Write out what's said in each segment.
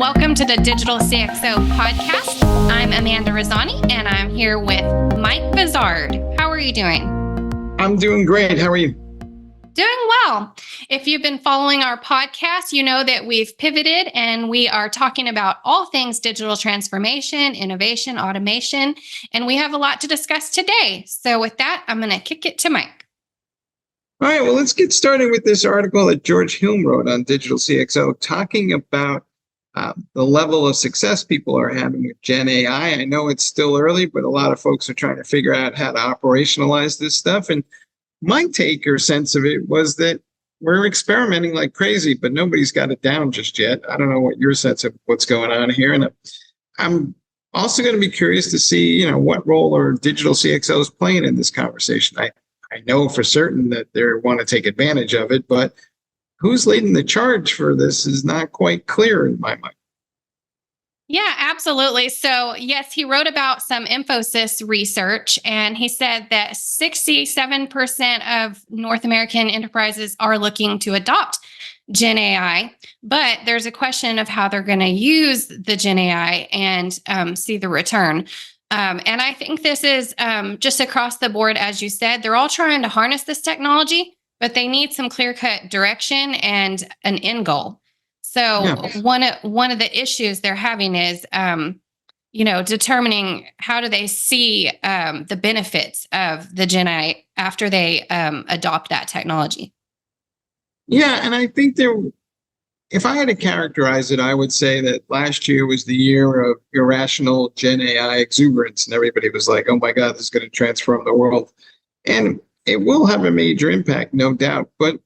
and welcome to the Digital CXO podcast. I'm Amanda Razani, and I'm here with Mike Vizard. How are you doing? I'm doing great. How are you? Doing well. If you've been following our podcast, you know that we've pivoted and we are talking about all things digital transformation, innovation, automation, and we have a lot to discuss today. So with that, I'm going to kick it to Mike. All right, well, let's get started with this article that George Hilm wrote on Digital CXO, talking about the level of success people are having with Gen AI. I know it's still early, but a lot of folks are trying to figure out how to operationalize this stuff. And my take or sense of it was that we're experimenting like crazy, but nobody's got it down just yet. I don't know what your sense of what's going on here. And I'm also going to be curious to see, what role are digital CXOs playing in this conversation. I know for certain that they want to take advantage of it, but who's leading the charge for this is not quite clear in my mind. Yeah, absolutely. So yes, he wrote about some Infosys research, and he said that 67% of North American enterprises are looking to adopt Gen AI, but there's a question of how they're going to use the Gen AI and see the return. And I think this is just across the board, as you said, they're all trying to harness this technology, but they need some clear-cut direction and an end goal. So one of the issues they're having is, determining how do they see the benefits of the Gen AI after they adopt that technology. Yeah, and I think if I had to characterize it, I would say that last year was the year of irrational Gen AI exuberance, and everybody was like, "Oh my God, this is going to transform the world," and it will have a major impact, no doubt. But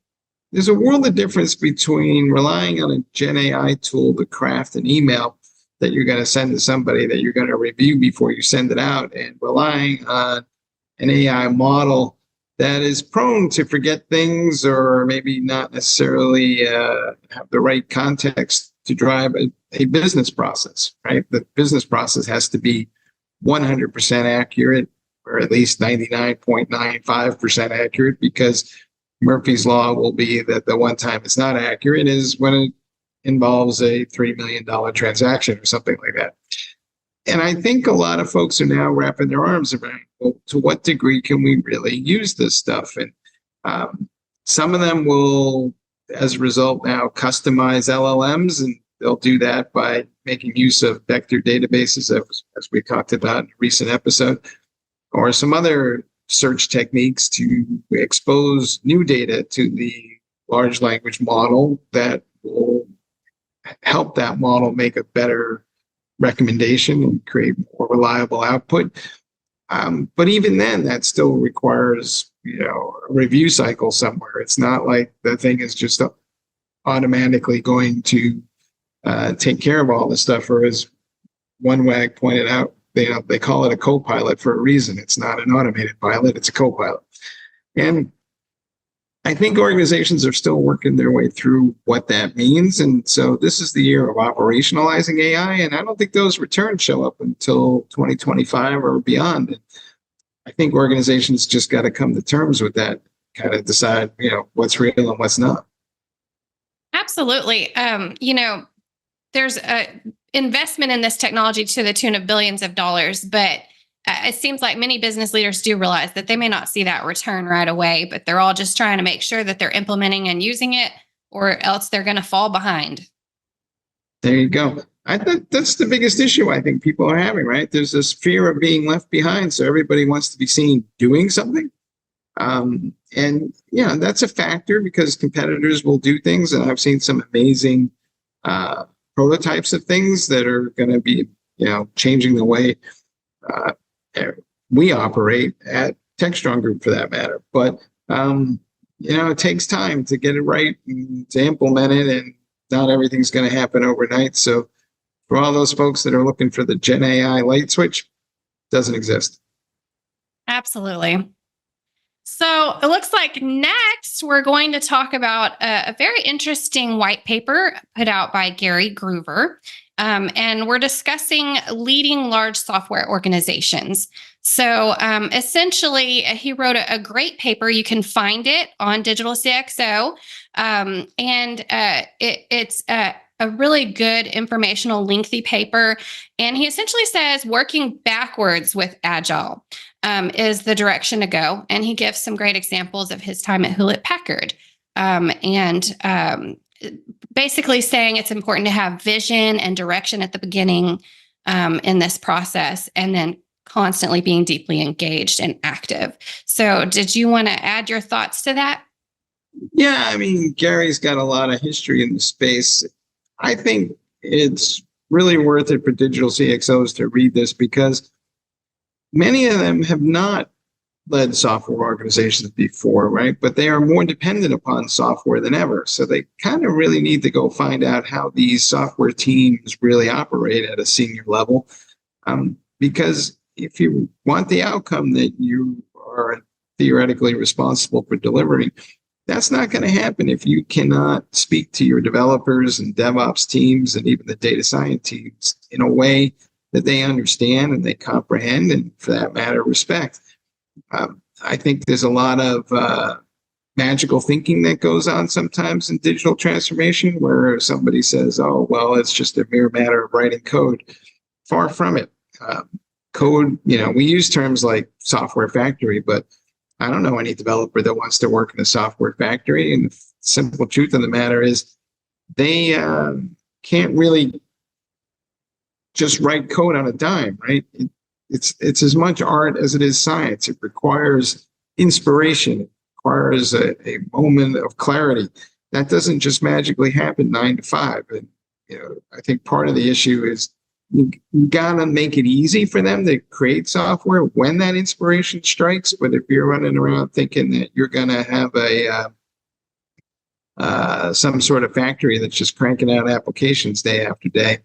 there's a world of difference between relying on a Gen AI tool to craft an email that you're going to send to somebody that you're going to review before you send it out, and relying on an AI model that is prone to forget things or maybe not necessarily have the right context to drive a business process, right? The business process has to be 100% accurate, or at least 99.95% accurate, because Murphy's Law will be that the one time it's not accurate is when it involves a $3 million transaction or something like that. And I think a lot of folks are now wrapping their arms around, well, to what degree can we really use this stuff? And some of them will, as a result, now customize LLMs, and they'll do that by making use of vector databases, as we talked about in a recent episode, or some other search techniques to expose new data to the large language model that will help that model make a better recommendation and create more reliable output. But even then, that still requires, a review cycle somewhere. It's not like the thing is just automatically going to take care of all this stuff, or as one wag pointed out, they call it a co-pilot for a reason. It's not an automated pilot, it's a co-pilot. And I think organizations are still working their way through what that means. And so this is the year of operationalizing AI, and I don't think those returns show up until 2025 or beyond. And I think organizations just got to come to terms with that, kind of decide, what's real and what's not. Absolutely. There's a investment in this technology to the tune of billions of dollars, but it seems like many business leaders do realize that they may not see that return right away, but they're all just trying to make sure that they're implementing and using it, or else they're going to fall behind. There you go. I think that's the biggest issue I think people are having, right? There's this fear of being left behind, so everybody wants to be seen doing something. And that's a factor, because competitors will do things, and I've seen some amazing prototypes of things that are going to be, changing the way we operate at TechStrong Group, for that matter. But it takes time to get it right and to implement it, and not everything's going to happen overnight. So for all those folks that are looking for the Gen AI light switch, it doesn't exist. Absolutely. So it looks like next we're going to talk about a very interesting white paper put out by Gary Groover. And we're discussing leading large software organizations. So essentially, he wrote a great paper. You can find it on Digital CXO. And it's a a really good informational, lengthy paper. And he essentially says working backwards with Agile is the direction to go. And he gives some great examples of his time at Hewlett Packard. Basically saying it's important to have vision and direction at the beginning in this process, and then constantly being deeply engaged and active. So did you want to add your thoughts to that? Yeah, I mean, Gary's got a lot of history in the space. I think it's really worth it for digital CXOs to read this, because many of them have not led software organizations before, right? But they are more dependent upon software than ever. So they kind of really need to go find out how these software teams really operate at a senior level. Because if you want the outcome that you are theoretically responsible for delivering, that's not going to happen if you cannot speak to your developers and DevOps teams and even the data science teams in a way that they understand and they comprehend, and for that matter, respect. I think there's a lot of magical thinking that goes on sometimes in digital transformation, where somebody says, oh, well, it's just a mere matter of writing code. Far from it. Code, we use terms like software factory, but I don't know any developer that wants to work in a software factory. And the simple truth of the matter is they can't really just write code on a dime, right? It's as much art as it is science. It requires inspiration. It requires a moment of clarity. That doesn't just magically happen 9 to 5. And I think part of the issue is you gotta make it easy for them to create software when that inspiration strikes. But if you're running around thinking that you're gonna have some sort of factory that's just cranking out applications day after day,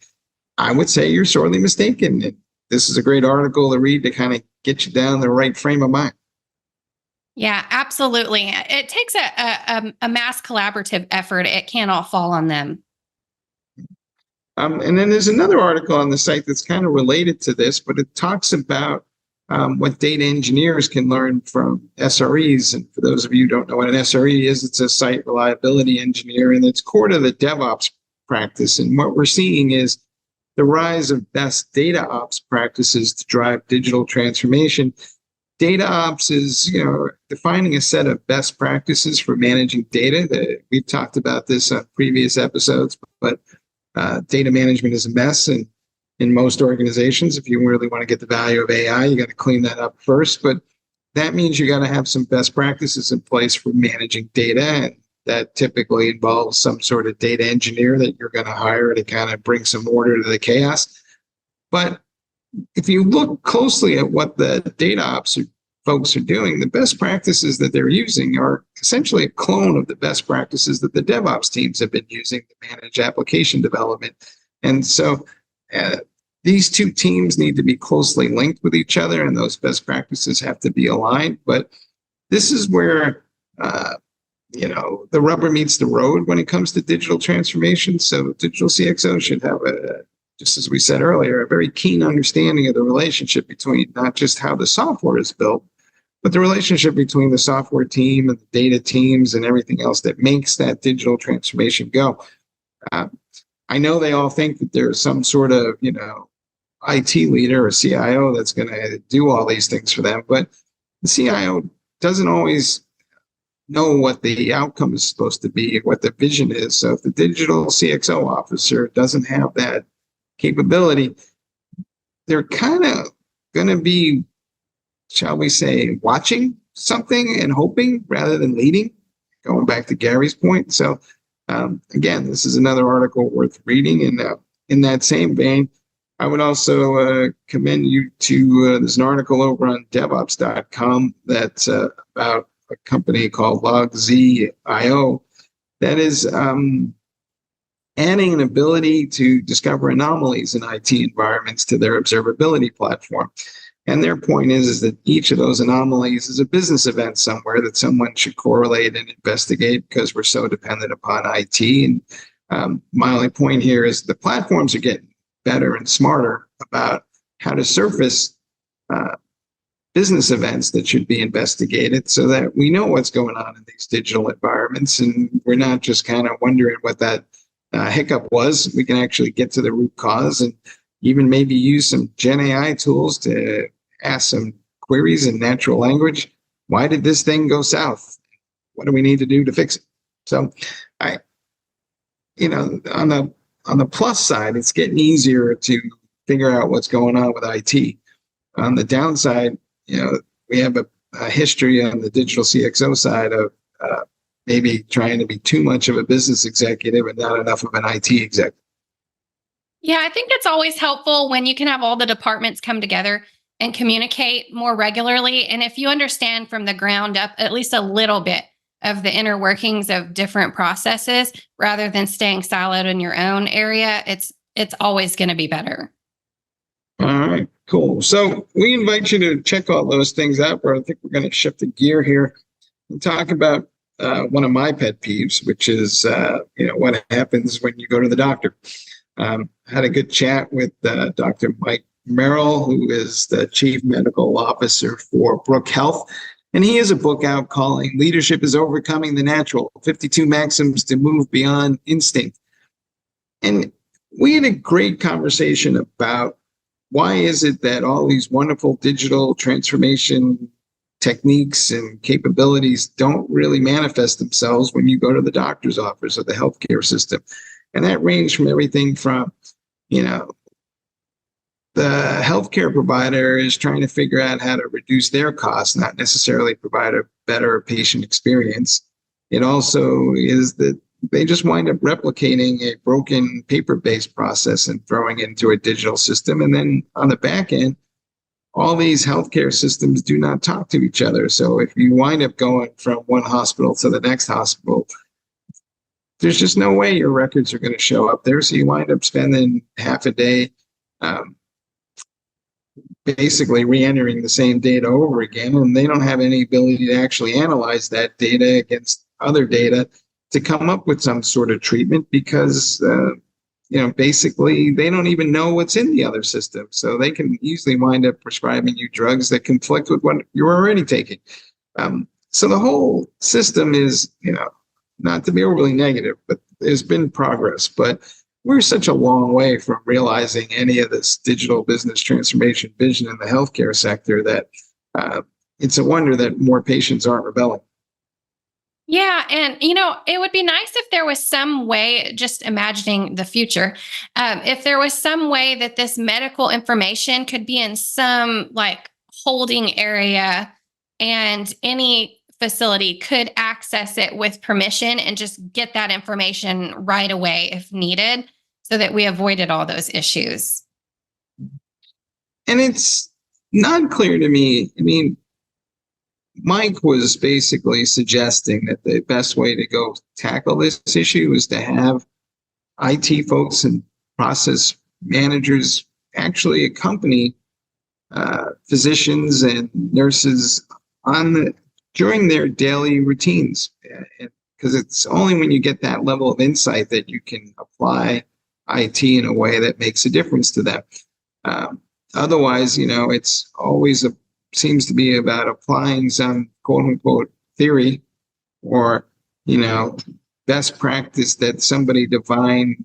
I would say you're sorely mistaken. This is a great article to read to kind of get you down the right frame of mind. Yeah, absolutely. It takes a mass collaborative effort. It can't all fall on them. And then there's another article on the site that's kind of related to this, but it talks about what data engineers can learn from SREs. And for those of you who don't know what an SRE is, it's a site reliability engineer, and it's core to the DevOps practice. And what we're seeing is the rise of best data ops practices to drive digital transformation. Data ops is, defining a set of best practices for managing data. We've talked about this on previous episodes, but data management is a mess in most organizations. If you really want to get the value of AI, you got to clean that up first. But that means you got to have some best practices in place for managing data, and that typically involves some sort of data engineer that you're going to hire to kind of bring some order to the chaos. But if you look closely at what the data ops folks are doing, the best practices that they're using are essentially a clone of the best practices that the DevOps teams have been using to manage application development. And so these two teams need to be closely linked with each other, and those best practices have to be aligned. But this is where the rubber meets the road when it comes to digital transformation. So digital CXO should have just as we said earlier, a very keen understanding of the relationship between not just how the software is built, but the relationship between the software team and the data teams and everything else that makes that digital transformation go. I know they all think that there's some sort of, IT leader or CIO that's going to do all these things for them, but the CIO doesn't always know what the outcome is supposed to be, what the vision is. So if the digital CXO officer doesn't have that capability, they're kind of going to be, shall we say, watching something and hoping rather than leading, going back to Gary's point. So again, this is another article worth reading. And in that same vein, I would also commend you to, there's an article over on DevOps.com that's about a company called LogZ.io that is adding an ability to discover anomalies in IT environments to their observability platform. And their point is that each of those anomalies is a business event somewhere that someone should correlate and investigate, because we're so dependent upon IT. And my only point here is the platforms are getting better and smarter about how to surface business events that should be investigated, so that we know what's going on in these digital environments, and we're not just kind of wondering what that hiccup was. We can actually get to the root cause and even maybe use some Gen AI tools to ask some queries in natural language. Why did this thing go south? What do we need to do to fix it? So I, on the plus side, it's getting easier to figure out what's going on with IT. On the downside, we have a history on the digital CXO side of maybe trying to be too much of a business executive and not enough of an IT executive. Yeah, I think it's always helpful when you can have all the departments come together and communicate more regularly. And if you understand from the ground up at least a little bit of the inner workings of different processes, rather than staying siloed in your own area, it's always going to be better. All right, cool. So we invite you to check all those things out, but I think we're going to shift the gear here and talk about one of my pet peeves, which is what happens when you go to the doctor. Had a good chat with Dr. Mike Merrill, who is the Chief Medical Officer for Brook Health. And he has a book out calling Leadership is Overcoming the Natural, 52 Maxims to Move Beyond Instinct. And we had a great conversation about why is it that all these wonderful digital transformation techniques and capabilities don't really manifest themselves when you go to the doctor's office or the healthcare system. And that ranged from everything from, the healthcare provider is trying to figure out how to reduce their costs, not necessarily provide a better patient experience. It also is that they just wind up replicating a broken paper-based process and throwing it into a digital system. And then on the back end, all these healthcare systems do not talk to each other. So if you wind up going from one hospital to the next hospital, there's just no way your records are going to show up there. So you wind up spending half a day basically re-entering the same data over again, and they don't have any ability to actually analyze that data against other data to come up with some sort of treatment because, basically they don't even know what's in the other system. So they can easily wind up prescribing you drugs that conflict with what you're already taking. So the whole system is, not to be overly negative, but there's been progress, but we're such a long way from realizing any of this digital business transformation vision in the healthcare sector that it's a wonder that more patients aren't rebelling. Yeah. And, it would be nice if there was some way, just imagining the future, if there was some way that this medical information could be in some like holding area and any facility could access it with permission and just get that information right away if needed so that we avoided all those issues. And it's not clear to me. I mean, Mike was basically suggesting that the best way to go tackle this issue is to have IT folks and process managers actually accompany physicians and nurses during their daily routines, because it's only when you get that level of insight that you can apply IT in a way that makes a difference to them. Otherwise, it's always seems to be about applying some quote unquote theory or, best practice that somebody defined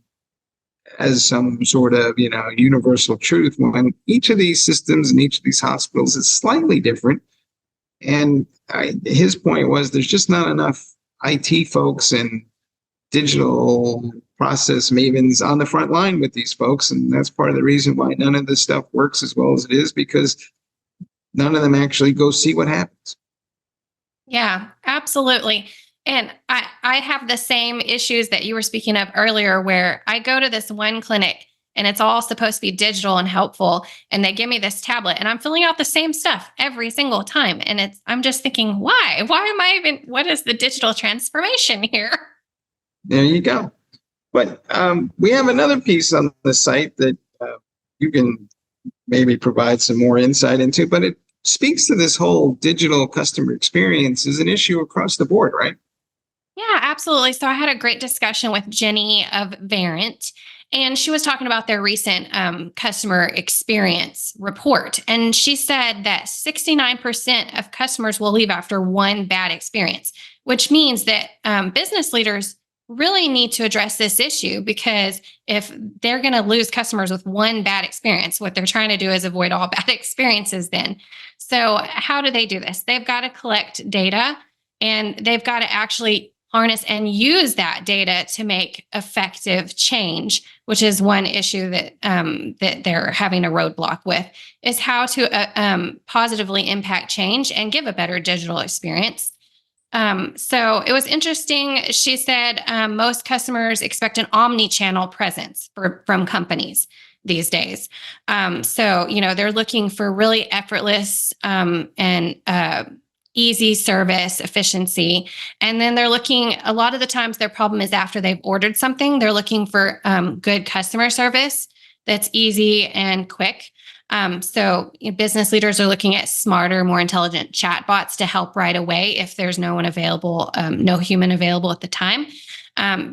as some sort of, universal truth, when each of these systems and each of these hospitals is slightly different. And his point was there's just not enough IT folks and digital process mavens on the front line with these folks. And that's part of the reason why none of this stuff works as well as it is, because none of them actually go see what happens. Yeah, absolutely. And I have the same issues that you were speaking of earlier, where I go to this one clinic and it's all supposed to be digital and helpful. And they give me this tablet and I'm filling out the same stuff every single time. And I'm just thinking, why? What is the digital transformation here? There you go. But we have another piece on the site that you can maybe provide some more insight into, but it speaks to this whole digital customer experience as an issue across the board, right? Yeah, absolutely. So I had a great discussion with Jenny of Verint, and she was talking about their recent customer experience report. And she said that 69% of customers will leave after one bad experience, which means that business leaders really need to address this issue, because if they're going to lose customers with one bad experience, what they're trying to do is avoid all bad experiences then. So how do they do this? They've got to collect data, and they've got to actually harness and use that data to make effective change, which is one issue that that they're having a roadblock with, is how to positively impact change and give a better digital experience. So it was interesting. She said most customers expect an omni-channel presence from companies these days. So, they're looking for really effortless and easy service, efficiency. And then they're looking, a lot of the times their problem is after they've ordered something, they're looking for good customer service that's easy and quick. So business leaders are looking at smarter, more intelligent chatbots to help right away if there's no one available, no human available at the time,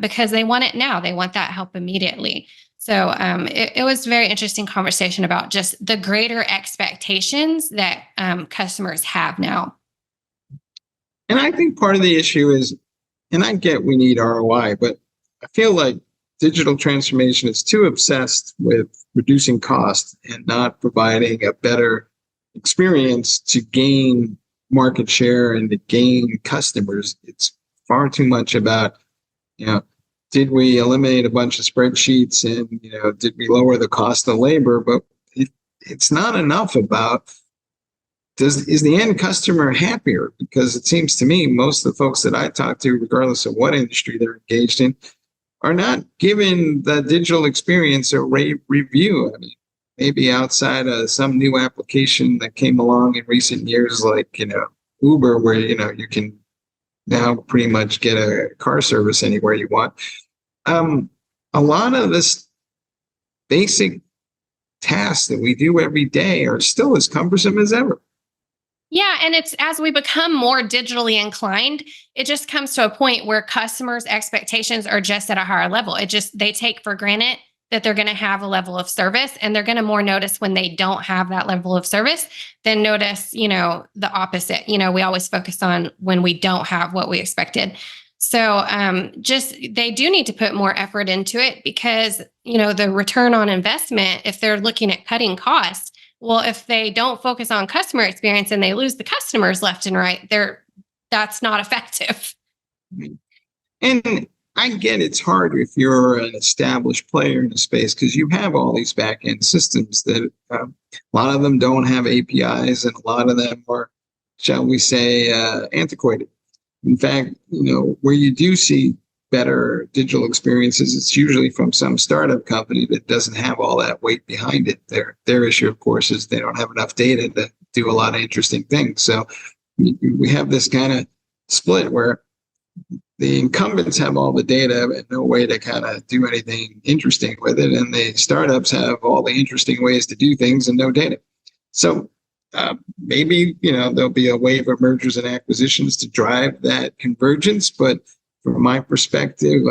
because they want it now. They want that help immediately. So it was a very interesting conversation about just the greater expectations that customers have now. And I think part of the issue is, and I get we need ROI, but I feel like digital transformation is too obsessed with reducing cost and not providing a better experience to gain market share and to gain customers. It's far too much about, did we eliminate a bunch of spreadsheets and, did we lower the cost of labor? But it's not enough about, is the end customer happier? Because it seems to me most of the folks that I talk to, regardless of what industry they're engaged in, are not giving the digital experience a review. I mean, maybe outside of some new application that came along in recent years, like, Uber, where, you can now pretty much get a car service anywhere you want. A lot of this basic tasks that we do every day are still as cumbersome as ever. Yeah. And it's as we become more digitally inclined, it just comes to a point where customers' expectations are just at a higher level. They take for granted that they're going to have a level of service, and they're going to more notice when they don't have that level of service than notice, the opposite. We always focus on when we don't have what we expected. So they do need to put more effort into it, because, the return on investment, if they're looking at cutting costs, well, if they don't focus on customer experience and they lose the customers left and right, that's not effective. And I get it's hard if you're an established player in the space, because you have all these back-end systems that a lot of them don't have APIs, and a lot of them are, shall we say, antiquated. In fact, where you do see better digital experiences, it's usually from some startup company that doesn't have all that weight behind it. Their issue, of course, is they don't have enough data to do a lot of interesting things. So we have this kind of split where the incumbents have all the data and no way to kind of do anything interesting with it, and the startups have all the interesting ways to do things and no data. So maybe there'll be a wave of mergers and acquisitions to drive that convergence, but from my perspective,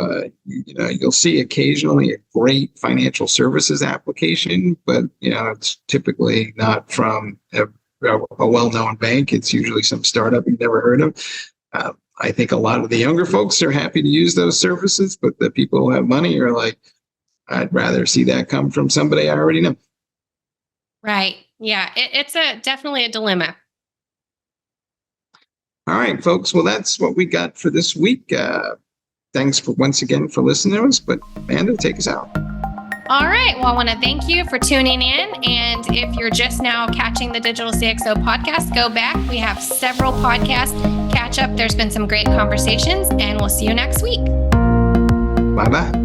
you'll see occasionally a great financial services application, but it's typically not from a well-known bank. It's usually some startup you've never heard of. I think a lot of the younger folks are happy to use those services, but the people who have money are like, I'd rather see that come from somebody I already know. Right. Yeah. It's definitely a dilemma. All right, folks. Well, that's what we got for this week. Thanks once again for listening to us. But Amanda, take us out. All right. Well, I want to thank you for tuning in. And if you're just now catching the Digital CXO podcast, go back. We have several podcasts. Catch up. There's been some great conversations, and we'll see you next week. Bye-bye.